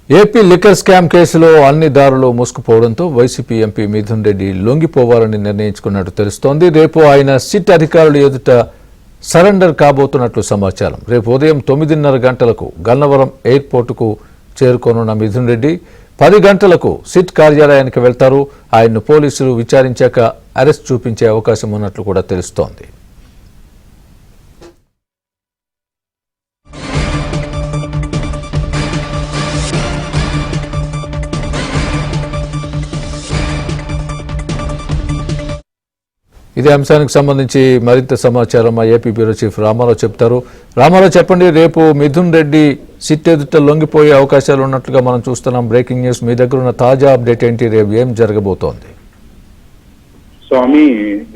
AP liquor scam కేసులో అన్ని దారులు మూసుకుపోవడంతో వైసీపీ ఎంపీ మిథున్ రెడ్డి లొంగిపోవాలని నిర్ణయించుకున్నట్టు తెలుస్తోంది. రేపు ఆయన సిట్ అధికారులు ఎదుట సరెండర్ కాబోతున్నట్లు సమాచారం. రేపు ఉదయం 9:30 గంటలకు గన్నవరం ఎయిర్పోర్టుకు చేరుకోనున్న మిథున్ రెడ్డి 10 గంటలకు సిట్ కార్యాలయానికి వెళ్తారు. ఆయన్ను పోలీసులు విచారించాక అరెస్ట్ చూపించే అవకాశం ఉన్నట్లు కూడా తెలుస్తోంది. ఇదే అంశానికి సంబంధించి మరింత సమాచారం మా ఏపీ బ్యూరో చీఫ్ రామారావు చెప్తారు. రామారావు, చెప్పండి. రేపు మిథున్ రెడ్డి సిట్ ఎదుట లొంగిపోయే అవకాశాలు ఉన్నట్లుగా మనం చూస్తున్నాం. బ్రేకింగ్ న్యూస్, మీ దగ్గర ఉన్న తాజా అప్డేట్ ఏంటి? రేపు ఏం జరగబోతోంది? స్వామి,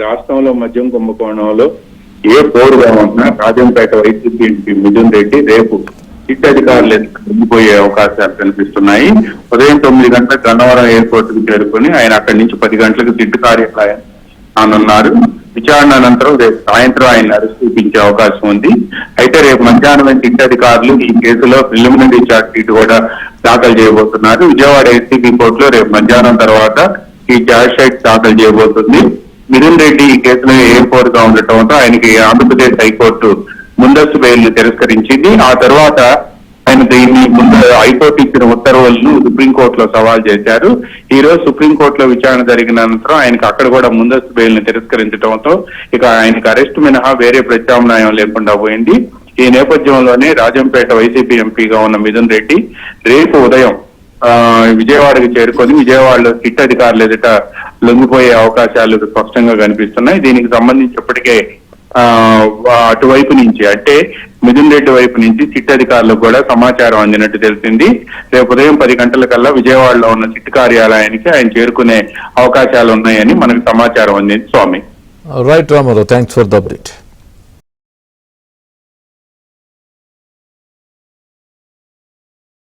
రాష్ట్రంలో మద్యం కుంభకోణంలో ఏ పోరుగా ఉన్నా రాజంపేట వైసీపీ ఎంపీ మిథున్ రెడ్డి రేపు సిట్ అధికారులు లొంగిపోయే అవకాశాలు కనిపిస్తున్నాయి. ఉదయం 9 గంటలకు గన్నవరం ఎయిర్పోర్ట్ కు చేరుకుని ఆయన అక్కడి నుంచి 10 గంటలకు సిట్ కార్యాలయం అన్నారు. విచారణ అనంతరం రేపు సాయంత్రం ఆయన అరెస్ట్ చూపించే అవకాశం ఉంది. అయితే రేపు మధ్యాహ్నం సిట్ అధికారులు ఈ కేసులో ప్రిలిమినరీ ఛార్జ్ షీట్ కూడా దాఖలు చేయబోతున్నారు. విజయవాడ ఎస్సీబీ కోర్టులో రేపు మధ్యాహ్నం తర్వాత ఈ ఛార్జ్ షీట్ దాఖలు చేయబోతుంది. మిథున్ రెడ్డి ఈ కేసులో ఎయిర్పోర్ట్ గా ఉండటంతో ఆయనకి ఆంధ్రప్రదేశ్ హైకోర్టు ముందస్తు బెయిల్ తిరస్కరించింది. ఆ తర్వాత ఆయన దీన్ని ముందు హైకోర్టు ఇచ్చిన ఉత్తర్వులను సుప్రీంకోర్టులో సవాల్ చేశారు. ఈ రోజు సుప్రీంకోర్టులో విచారణ జరిగిన అనంతరం ఆయనకు అక్కడ కూడా ముందస్తు బెయిల్ ని తిరస్కరించడంతో ఇక ఆయనకు అరెస్ట్ మినహా వేరే ప్రత్యామ్నాయం లేకుండా పోయింది. ఈ నేపథ్యంలోనే రాజంపేట వైసీపీ ఎంపీగా ఉన్న మిథున్ రెడ్డి రేపు ఉదయం విజయవాడకు చేరుకొని విజయవాడలో సిట్ అధికారులు ఎదుట లొంగిపోయే అవకాశాలు స్పష్టంగా కనిపిస్తున్నాయి. దీనికి సంబంధించి ఇప్పటికే అటువైపు నుంచి అంటే మిథున్ రెడ్డి వైపు నుంచి సిట్ అధికారులకు కూడా సమాచారం అందినట్టు తెలిసింది. రేపు ఉదయం 10 గంటలకల్లా విజయవాడలో ఉన్న సిట్ కార్యాలయానికి ఆయన చేరుకునే అవకాశాలు ఉన్నాయని మనకు సమాచారం అందింది. Swami, right Ramarao, thanks for the update.